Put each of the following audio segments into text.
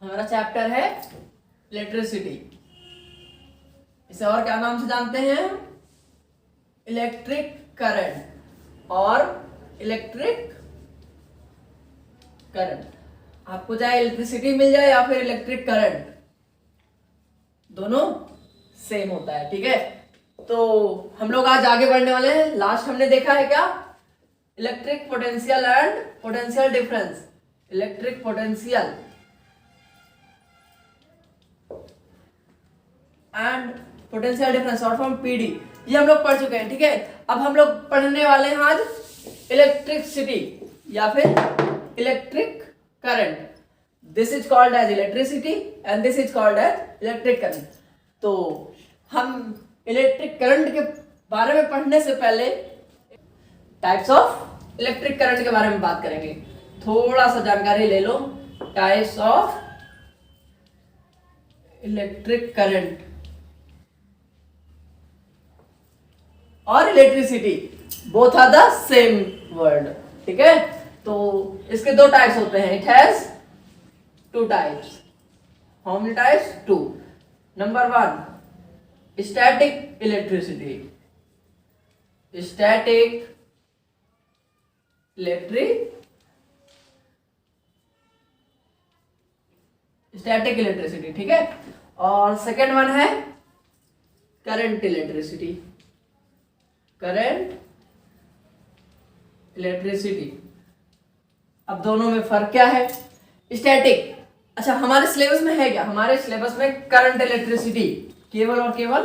हमारा चैप्टर है इलेक्ट्रिसिटी। इसे और क्या नाम से जानते हैं? इलेक्ट्रिक करंट और इलेक्ट्रिक करंट। आपको चाहे इलेक्ट्रिसिटी मिल जाए या फिर इलेक्ट्रिक करंट, दोनों सेम होता है। ठीक है, तो हम लोग आज आगे बढ़ने वाले हैं। लास्ट हमने देखा है क्या? Electric potential and potential difference. Electric potential and potential difference, short form PD, ये हम लोग पढ़ चुके हैं। ठीक है, अब हम लोग पढ़ने वाले हैं आज इलेक्ट्रिसिटी या फिर electric current. This is called as electricity and this is called as electric current. तो हम इलेक्ट्रिक करंट के बारे में पढ़ने से पहले टाइप्स ऑफ इलेक्ट्रिक करंट के बारे में बात करेंगे। थोड़ा सा जानकारी ले लो। टाइप्स ऑफ इलेक्ट्रिक करंट और electricity, both are the same word. ठीक है, तो इसके दो टाइप्स होते हैं। It has two types. How many types? Two. Number one, static electricity. Static electricity. ठीक है, और सेकेंड वन है करंट इलेक्ट्रिसिटी। Current electricity. अब दोनों में फर्क क्या है? स्टैटिक, अच्छा हमारे सिलेबस में है क्या? हमारे सिलेबस में करंट इलेक्ट्रिसिटी, केवल और केवल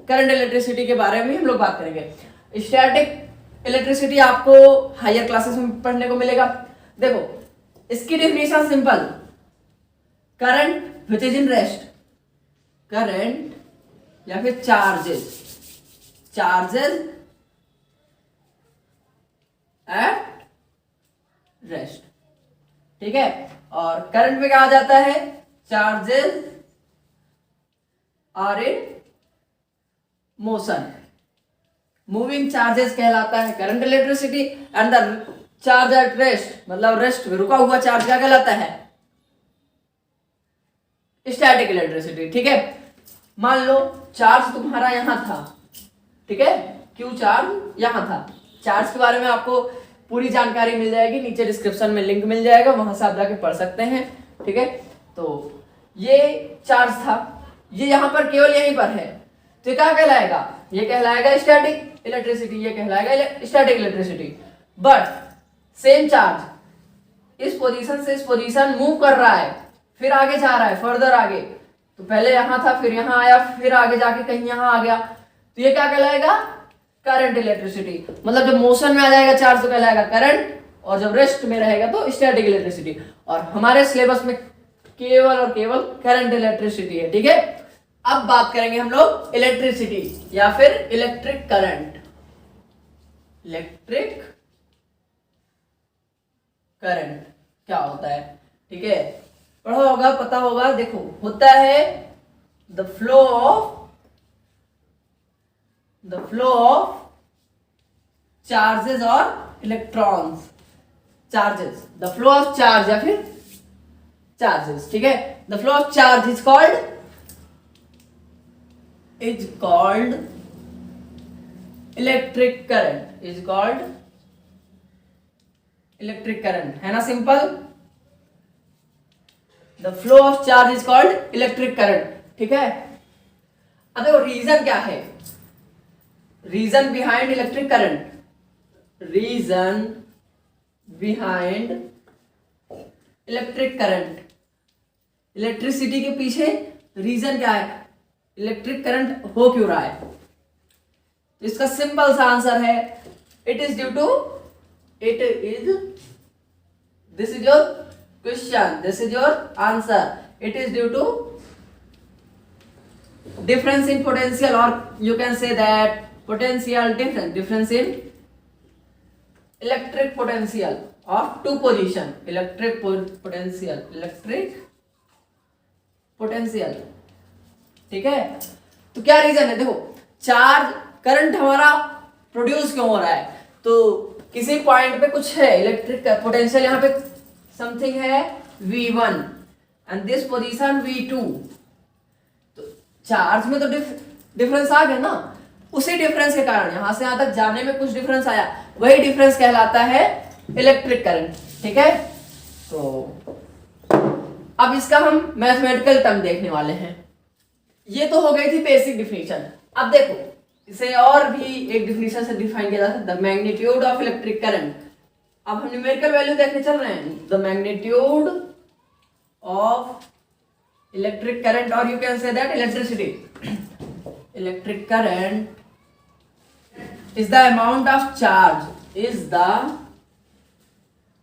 करंट इलेक्ट्रिसिटी के बारे में हम लोग बात करेंगे। स्टैटिक इलेक्ट्रिसिटी आपको हायर क्लासेस में पढ़ने को मिलेगा। देखो, इसकी definition simple, current which is in rest. Current या फिर चार्जेस एट रेस्ट। ठीक है, और करंट में क्या आ जाता है? Charges are in motion. Moving charges कहलाता है current electricity and the charge at rest, मतलब रेस्ट में रुका हुआ चार्ज क्या कहलाता है? Static electricity. ठीक है, मान लो चार्ज तुम्हारा यहां था। ठीक है, क्यू चार्ज यहां था। चार्ज के बारे में आपको पूरी जानकारी मिल जाएगी, नीचे डिस्क्रिप्शन में लिंक मिल जाएगा, वहां से आप जाके पढ़ सकते हैं। ठीक है, तो ये चार्ज था, ये यहां पर केवल यहीं पर है, तो ये क्या कहलाएगा? ये कहलाएगा स्टैटिक इलेक्ट्रिसिटी। ये कहलाएगा static electricity. But same charge इस पोजीशन से इस पोजीशन मूव कर रहा है, फिर आगे जा रहा है, फर्दर आगे, तो पहले यहां था, फिर यहां आया, फिर आगे जाके कहीं यहां आ गया, तो ये क्या कहलाएगा? Current electricity. मतलब जब मोशन में आ जाएगा चार्ज तो कहलाएगा करंट, और जब रेस्ट में रहेगा तो स्टैटिक इलेक्ट्रिसिटी। और हमारे सिलेबस में केवल और केवल करंट इलेक्ट्रिसिटी है। ठीक है, अब बात करेंगे हम लोग इलेक्ट्रिसिटी या फिर इलेक्ट्रिक करंट। इलेक्ट्रिक करंट क्या होता है? ठीक है, पढ़ा होगा, पता होगा। देखो, होता है द फ्लो ऑफ चार्जेस और electrons. Charges, the flow of charge या फिर चार्जेस। ठीक है, the flow of charge is called electric current. Is called electric current, है ना simple? The flow of charge is called electric current. ठीक है, अब देखो रीजन क्या है? Reason behind electric current, reason behind electric current, electricity के पीछे रीजन क्या है? इलेक्ट्रिक करंट हो क्यों रहा है? तो इसका सिंपल सा आंसर है, it is this is your question, this is your answer. It is due to difference in potential, or you can say that potential difference in electric potential of two position. Electric potential। ठीक है, तो क्या reason है? देखो, charge current हमारा produce क्यों हो रहा है? तो किसी पॉइंट पे कुछ है, इलेक्ट्रिक पोटेंशियल यहाँ पे समथिंग है V1, and this position V2। तो चार्ज में तो डिफरेंस आ गया ना, उसी डिफरेंस के कारण यहां से यहां तक जाने में कुछ डिफरेंस आया, वही डिफरेंस कहलाता है इलेक्ट्रिक करंट। ठीक है, तो अब इसका हम मैथमेटिकल टर्म देखने वाले हैं। ये तो हो गई थी बेसिक डिफिनीशन। अब देखो इसे और भी एक डिफिनीशन से डिफाइन किया जाता है, the magnitude of electric current. अब हम न्यूमेरिकल वैल्यू देखने चल रहे हैं, the magnitude of electric current, और you can say that electricity. Electric current is the amount of charge, is the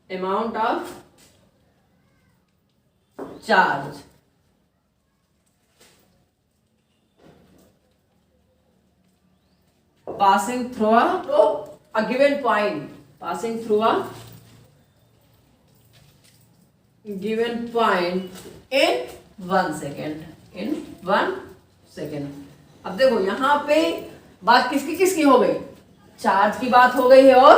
amount of charge passing through a given point, passing through a given point in 1 second, in 1 second। अब देखो यहां पे बात किसकी किसकी हो गई, charge की बात हो गई है, और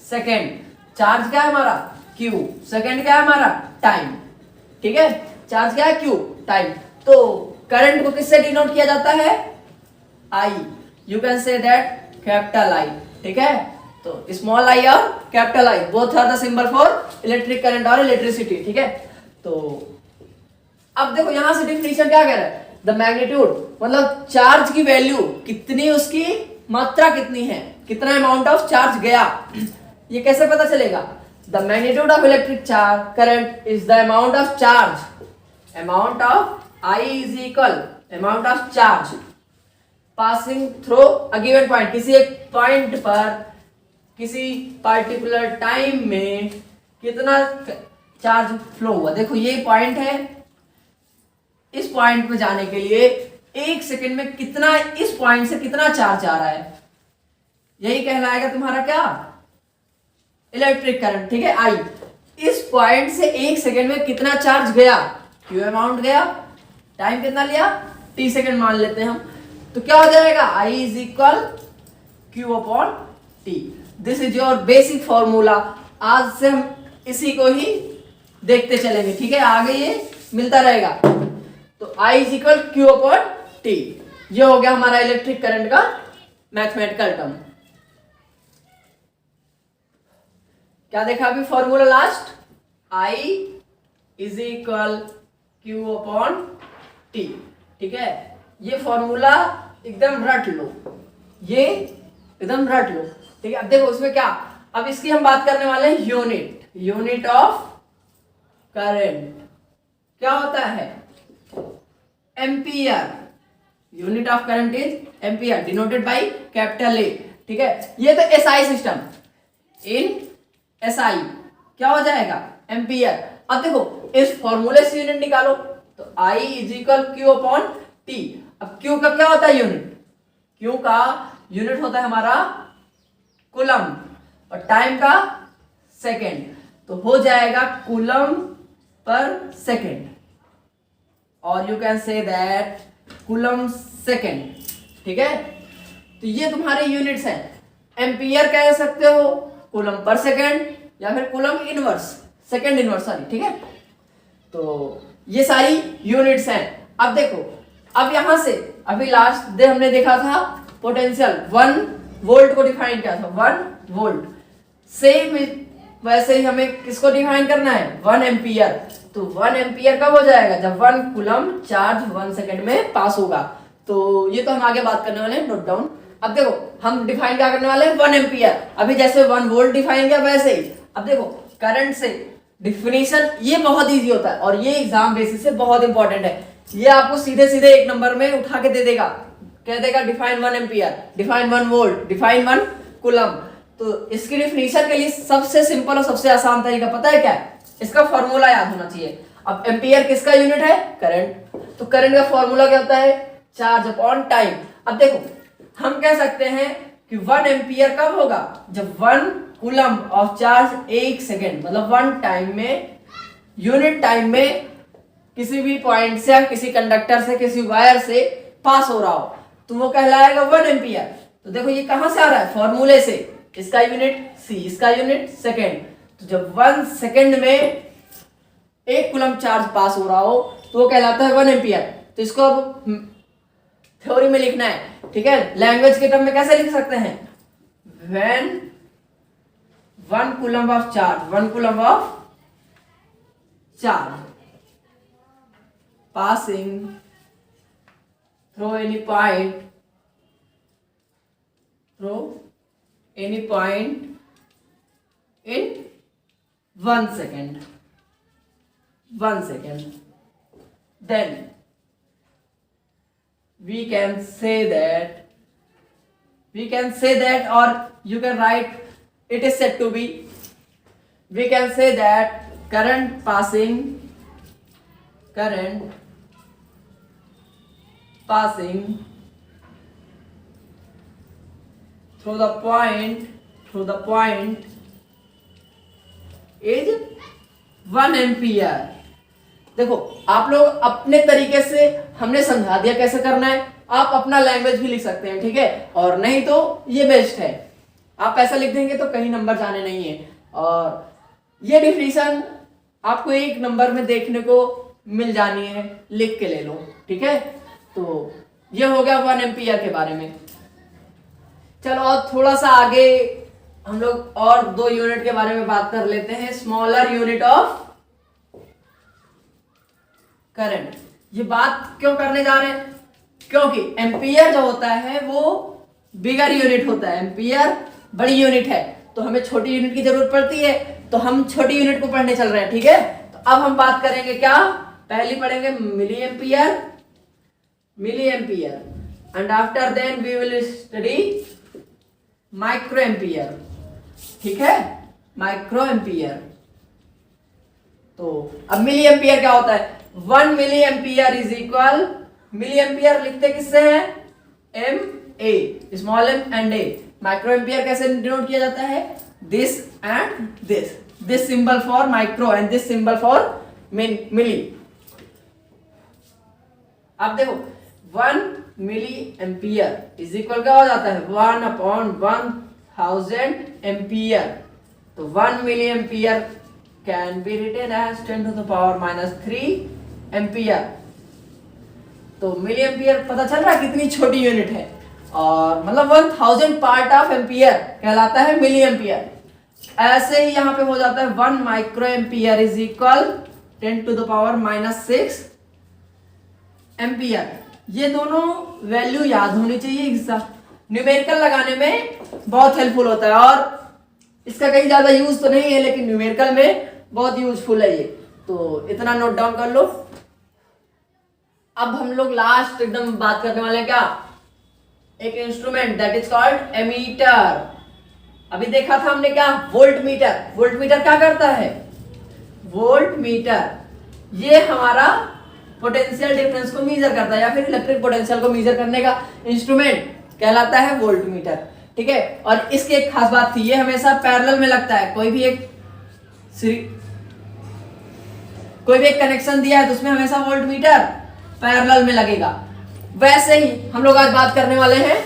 सेकंड, चार्ज क्या है हमारा Q, सेकंड क्या है हमारा टाइम। ठीक है, चार्ज क्या है Q, टाइम। तो करंट को किससे डिनोट किया जाता है, I, you can say that capital I। ठीक है, तो स्मॉल I और capital I both are the symbol for electric current और इलेक्ट्रिसिटी। ठीक है, तो अब देखो यहां से डिफिनीशन क्या कह रहा है, द मैग्नीट्यूड मतलब चार्ज की वैल्यू कितनी, उसकी मात्रा कितनी है, कितना अमाउंट ऑफ चार्ज गया, ये कैसे पता चलेगा। The magnitude of electric charge current is the amount of charge, amount of I is equal amount of charge passing through a given point, किसी एक पॉइंट पर किसी पार्टिकुलर टाइम में कितना चार्ज फ्लो हुआ। देखो ये पॉइंट है, इस पॉइंट पे जाने के लिए 1 सेकंड में कितना, इस पॉइंट से कितना चार्ज आ रहा है, यही कहलाएगा तुम्हारा क्या, इलेक्ट्रिक करंट। ठीक है, I इस पॉइंट से 1 सेकंड में कितना चार्ज गया, Q अमाउंट गया, टाइम कितना लिया, T सेकंड मान लेते हैं हम, तो क्या हो जाएगा, I is equal Q upon T। This is your basic formula. आज से हम इसी को ही देखते चलेंगे। ठीक है, आगे ये मिलता रहेगा। तो I is equal Q upon T, ये हो गया हमारा इलेक्ट्रिक करंट का मैथमेटिकल टर्म। क्या देखा अभी formula last, I is equal Q upon T। ठीक है, ये फॉर्मूला एकदम रट लो, ये एकदम रट लो। ठीक है, अब देखो उसमें क्या, अब इसकी हम बात करने वाले हैं यूनिट, यूनिट ऑफ करंट क्या होता है, ampere. Unit of current is ampere, denoted by capital A। ठीक है, ये तो SI सिस्टम, इन SI क्या हो जाएगा, एम्पियर। अब देखो इस फॉर्मूले से यूनिट निकालो, तो I is equal Q upon T। अब Q का क्या होता है यूनिट, Q का यूनिट होता है हमारा कूलम, और टाइम का सेकेंड, तो हो जाएगा कूलम पर सेकेंड, और you can say that coulomb second. ठीक है, तो ये तुम्हारे यूनिट्स हैं। एम्पियर कह सकते हो, कूलम पर सेकेंड, या फिर coulomb inverse, second inverse sorry. ठीक है, तो ये सारी यूनिट्स हैं। अब देखो, अब यहां से अभी लास्ट डे हमने देखा था पोटेंशियल 1 वोल्ट को डिफाइन किया था, 1 वोल्ट। सेम वैसे ही हमें किसको डिफाइन करना है, 1 एम्पियर। तो 1 एम्पियर कब हो जाएगा, जब 1 कूलम चार्ज 1 सेकंड में पास होगा। तो ये तो हम आगे बात करने वाले हैं, नोट डाउन। अब देखो हम डिफाइन क्या करने वाले हैं, 1 एम्पियर। अभी जैसे 1 वोल्ट डिफाइन किया वैसे ही अब देखो करंट से डिफिनीशन, ये बहुत इजी होता है और ये एग्जाम बेसिस से बहुत इंपॉर्टेंट है। ये आपको सीधे सीधे 1 नंबर में उठा के दे देगा, कह देगा define 1 ampere, define 1 volt, define 1 coulomb. तो इसकी डिफिनीशन के लिए सबसे सिंपल और सबसे आसान तरीका पता है क्या है, इसका फॉर्मूला याद होना चाहिए। अब एम्पियर किसका यूनिट है, करंट। तो करंट का फॉर्मूला क्या होता है, चार्ज अपॉन टाइम। अब देखो हम कह सकते हैं कि 1 एम्पियर कब होगा, जब 1 कूलम ऑफ चार्ज 1 सेकेंड, मतलब 1 टाइम में, यूनिट टाइम में किसी भी पॉइंट से या किसी कंडक्टर से, किसी वायर से पास हो रहा हो, तो वो कहलाएगा 1 एम्पियर। तो देखो ये कहां से आ रहा है, फॉर्मूले से। इसका यूनिट C, इसका यूनिट सेकेंड। तो जब 1 सेकेंड में 1 कूलम चार्ज पास हो रहा हो तो वो कहलाता है 1 एम्पियर। तो इसको अब थ्योरी में लिखना है, ठीक है। लैंग्वेज के टर्म में कैसे लिख सकते हैं, when 1 coulomb of charge, 1 coulomb of charge passing through any point, in 1 second, then we can say that, or you can write it is said to be, we can say that current passing through the point is 1 ampere. देखो आप लोग अपने तरीके से, हमने समझा दिया कैसे करना है, आप अपना लैंग्वेज भी लिख सकते हैं, ठीक है। और नहीं तो ये बेस्ट है, आप ऐसा लिख देंगे तो कहीं नंबर जाने नहीं है। और ये डिफिनीशन आपको 1 नंबर में देखने को मिल जानी है, लिख के ले लो, ठीक है। तो ये हो गया 1 एम्पियर के बारे में। चलो और थोड़ा सा आगे हम लोग और 2 यूनिट के बारे में बात कर लेते हैं। Smaller unit of current. ये बात क्यों करने जा रहे हैं, क्योंकि एम्पियर जो होता है वो बिगर यूनिट होता है, एम्पियर बड़ी यूनिट है, तो हमें छोटी यूनिट की जरूरत पड़ती है, तो हम छोटी यूनिट को पढ़ने चल रहे हैं, ठीक है। तो अब हम बात करेंगे क्या, पहली पढ़ेंगे milli ampere and after then we will study micro ampere, ठीक है, माइक्रो एम्पियर। तो अब मिली एम्पियर क्या होता है, 1 milli ampere is equal, milli ampere लिखते किससे है, M A, small M and A. Micro ampere कैसे डिनोट किया जाता है, this and this symbol for micro and this symbol for milli. अब देखो 1 मिली एम्पियर इज इक्वल क्या हो जाता है, 1/1000 एम्पियर। तो 1 milli ampere can be written as 10⁻³ ampere. तो मिली एम्पियर पता चल रहा है कितनी छोटी यूनिट है, और मतलब 1000 पार्ट ऑफ एम्पियर कहलाता है मिली एम्पियर। ऐसे ही यहां पे हो जाता है 1 micro ampere is equal 10⁻⁻6 ampere. ये दोनों वैल्यू याद होनी चाहिए, हिस्सा न्यूमेरिकल लगाने में बहुत हेल्पफुल होता है, और इसका कहीं ज्यादा यूज तो नहीं है लेकिन न्यूमेरिकल में बहुत यूजफुल है ये, तो इतना नोट डाउन कर लो। अब हम लोग लास्ट एकदम बात करने वाले हैं क्या, एक instrument that is called ammeter. अभी देखा था हमने क्या, वोल्ट मीटर। वोल्ट मीटर क्या करता है, वोल्ट मीटर ये हमारा पोटेंशियल डिफरेंस को मेजर करता है, या फिर इलेक्ट्रिक पोटेंशियल को मेजर करने का इंस्ट्रूमेंट कहलाता है वोल्ट मीटर, ठीक है। और इसकी एक खास बात थी, ये हमेशा पैरेलल में लगता है। कोई भी एक कनेक्शन दिया है तो उसमें हमेशा वोल्ट मीटर पैरेलल में लगेगा। वैसे ही हम लोग आज बात करने वाले हैं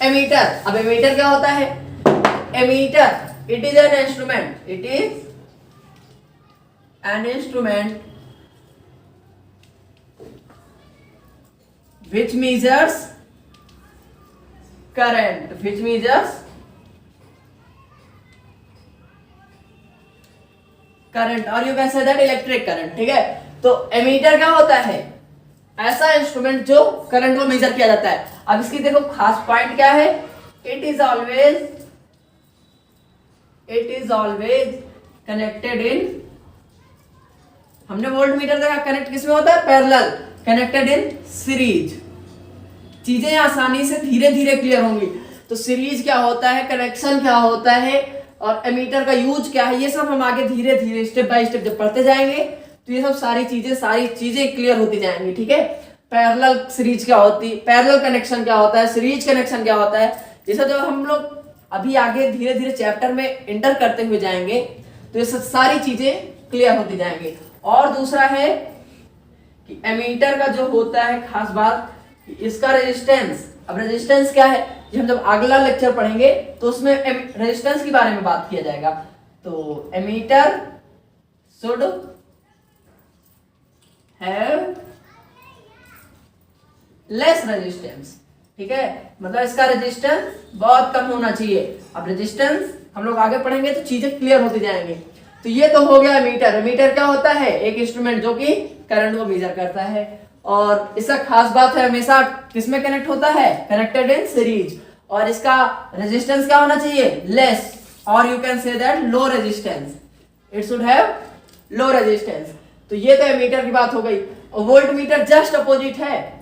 एमीटर। अब एमीटर क्या होता है, ammeter it is an instrument, it is an instrument which measures current, which measures current, और you can say that electric current, ठीक है। तो एमीटर क्या होता है, ऐसा इंस्ट्रूमेंट जो करंट को मेजर किया जाता है। अब इसकी देखो खास पॉइंट क्या है, it is always connected in, हमने वोल्ट मीटर देखा कनेक्ट किसमें होता है, पैरेलल, कनेक्टेड इन सीरीज। चीजें आसानी से धीरे धीरे क्लियर होंगी। तो सीरीज क्या होता है, कनेक्शन क्या होता है, और एमीटर का यूज क्या है, ये सब हम आगे धीरे धीरे स्टेप बाय स्टेप जब पढ़ते जाएंगे तो ये सब सारी चीजें क्लियर होती जाएंगी, ठीक है। पैरेलल सीरीज क्या होती है, पैरेलल कनेक्शन क्या होता है, सीरीज कनेक्शन क्या होता है, जैसे जब हम लोग अभी आगे धीरे धीरे चैप्टर में एंटर करते हुए जाएंगे तो ये सब सारी चीजें क्लियर होती जाएंगी। और दूसरा है कि एमीटर का जो होता है खास बात, इसका रेजिस्टेंस। अब रेजिस्टेंस क्या है, ये हम जब अगला लेक्चर पढ़ेंगे तो उसमें रेजिस्टेंस के बारे में बात किया जाएगा। तो ammeter should have less resistance. ठीक है, मतलब इसका रेजिस्टेंस बहुत कम होना चाहिए। अब रेजिस्टेंस हम लोग आगे पढ़ेंगे तो चीजें क्लियर होती जाएंगी। तो ये तो हो गया मीटर। मीटर क्या होता है? एक इंस्ट्रूमेंट जो कि करंट को मेजर करता है, और इसका खास बात है हमेशा किसमें कनेक्ट होता है? Connected in series. और इसका रेजिस्टेंस क्या होना चाहिए? लेस, और you can say that low resistance. It should have low resistance. तो ये तो मीटर की बात हो गई। और वोल्ट मीटर जस्ट अपोजिट है,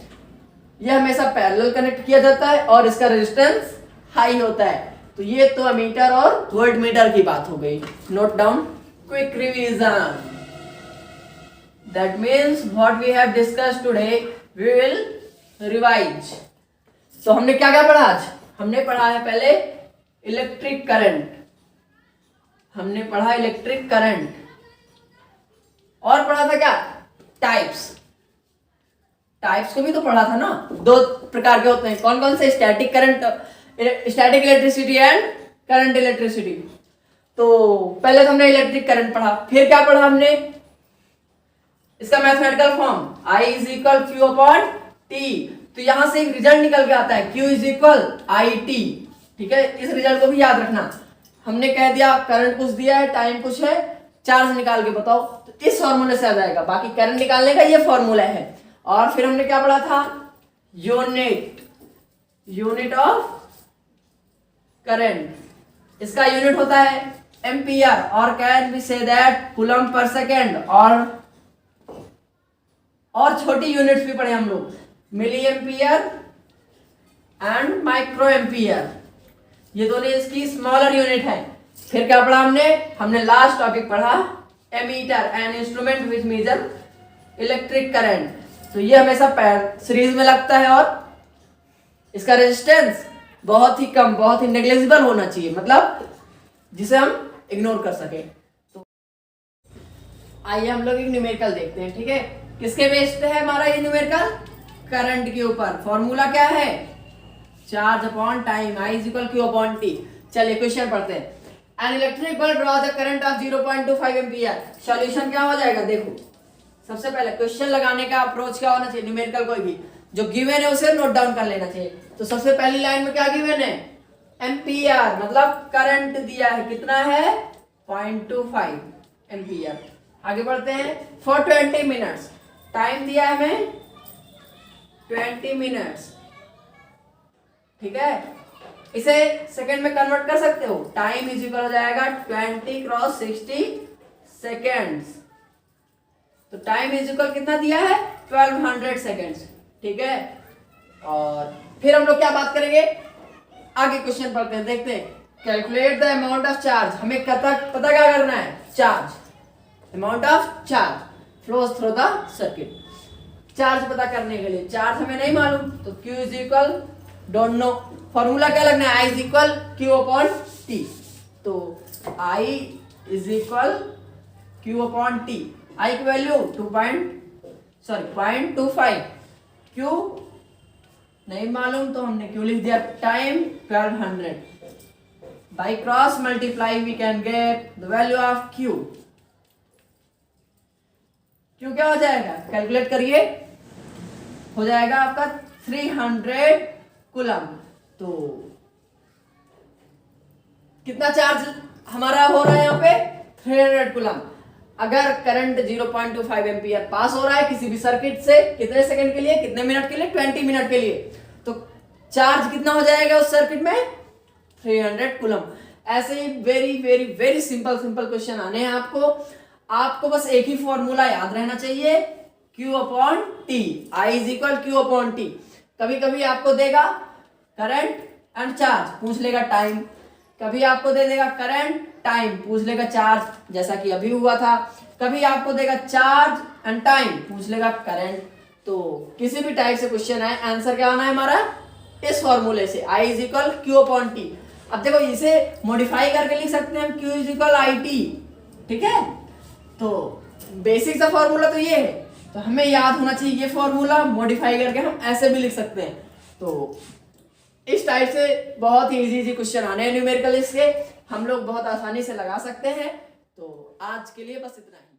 यह हमेशा पैरेलल कनेक्ट किया जाता है और इसका रेजिस्टेंस हाई होता है। तो ये तो एमीटर और वोल्ट मीटर की बात हो गई। Note down, quick revision. That means what we have discussed today we will revise. तो हमने क्या क्या पढ़ा आज? हमने पढ़ा है पहले इलेक्ट्रिक करंट, हमने पढ़ा इलेक्ट्रिक करंट, और पढ़ा था क्या? टाइप्स। टाइप्स को भी तो पढ़ा था ना, दो प्रकार के होते हैं। कौन कौन से? Static current, static electricity and current electricity. तो पहले तो हमने इलेक्ट्रिक करंट पढ़ा, फिर क्या पढ़ा हमने? इसका mathematical form I is equal Q upon T. तो यहां से एक रिजल्ट निकल के आता है Q is equal I T. ठीक है, इस रिजल्ट को भी याद रखना। हमने कह दिया करंट कुछ दिया है, टाइम कुछ है, चार्ज निकाल के बताओ, तो इस फॉर्मूले से आ जाएगा। बाकी करंट निकालने का ये फॉर्मूला है। और फिर हमने क्या पढ़ा था? Unit of current. इसका यूनिट होता है एम्पियर, और can be say that coulomb पर सेकेंड। और छोटी यूनिट्स भी पढ़े हम लोग, milli ampere and micro ampere. ये दोनों इसकी स्मॉलर यूनिट है। फिर क्या पढ़ा हमने? हमने लास्ट टॉपिक पढ़ा ammeter, an instrument which measure electric current. तो ये हमेशा सीरीज में लगता है, और इसका रेजिस्टेंस बहुत ही कम, बहुत ही नेग्लिजिबल होना चाहिए, मतलब जिसे हम इग्नोर कर सके। तो आइए हम लोग एक न्यूमेरिकल देखते हैं। ठीक है, किसके बेस्ड है हमारा ये न्यूमेरिकल? करंट के ऊपर। फॉर्मूला क्या है? Charge upon time, I is equal Q upon T. चलिए क्वेश्चन पढ़ते हैं। An electric bulb draw the current of 0.25 ampere. Solution क्या हो जाएगा? देखो, सबसे पहले क्वेश्चन लगाने का अप्रोच क्या होना चाहिए? न्यूमेरिकल कोई भी जो गिवन है उसे नोट डाउन कर लेना चाहिए। तो सबसे पहली लाइन में क्या गिवन है? एम्पियर, मतलब करंट दिया है, कितना है? 0.25 एम्पियर। आगे बढ़ते हैं। फॉर 20 मिनट्स, टाइम दिया है हमें 20 मिनट्स। ठीक है, इसे सेकंड में कन्वर्ट कर सकते हो। टाइम इज इक्वल हो जाएगा 20 क्रॉस 60 सेकेंड्स। तो टाइम इज इक्वल कितना दिया है? 1200 सेकेंड्स। ठीक है, और फिर हम लोग क्या बात करेंगे? आगे क्वेश्चन पढ़ते हैं, देखते हैं। Calculate the amount of charge. हमें पता क्या करना है? Charge, amount of charge flows through the circuit. Charge पता करने के लिए, चार्ज हमें नहीं मालूम, तो Q is equal don't know. Formula क्या लगना है? I is equal Q upon T। तो I is equal Q upon T। I की वैल्यू 0.25। Q नहीं मालूम तो हमने Q लिख दिया। Time 1200 by cross multiply we can get the value of Q। Q क्या हो जाएगा? कैलकुलेट करिए, हो जाएगा आपका 300 कूलम। तो कितना चार्ज हमारा हो रहा है यहाँ पे? 300 कूलम। अगर करंट 0.25 एम्पियर पास हो रहा है किसी भी सर्किट से, कितने सेकंड के लिए, कितने मिनट के लिए? 20 मिनट के लिए, तो चार्ज कितना हो जाएगा उस सर्किट में? 300 कूलम। ऐसे ही very very very simple question आने हैं आपको बस एक ही फॉर्मूला याद रहना चाहिए, Q upon T. I is equal Q upon T. कभी कभी आपको देगा करंट एंड चार्ज, पूछ लेगा टाइम। कभी आपको दे देगा करंट टाइम, पूछ लेगा चार्ज, जैसा कि अभी हुआ था। कभी आपको देगा चार्ज एंड टाइम, पूछ लेगा करंट। तो किसी भी टाइप से क्वेश्चन आए, आंसर क्या आना है हमारा? इस फॉर्मूले से, I is equal Q upon T. अब देखो, इसे मॉडिफाई करके लिख सकते हैं हम, Q is equal I T. ठीक है, तो बेसिक सा फॉर्मूला तो ये है, तो हमें याद होना चाहिए ये फॉर्मूला। मॉडिफाई करके हम ऐसे भी लिख सकते हैं। तो इस टाइप से बहुत ही इजी क्वेश्चन आने हैं न्यूमेरिकल, इसके हम लोग बहुत आसानी से लगा सकते हैं। तो आज के लिए बस इतना है।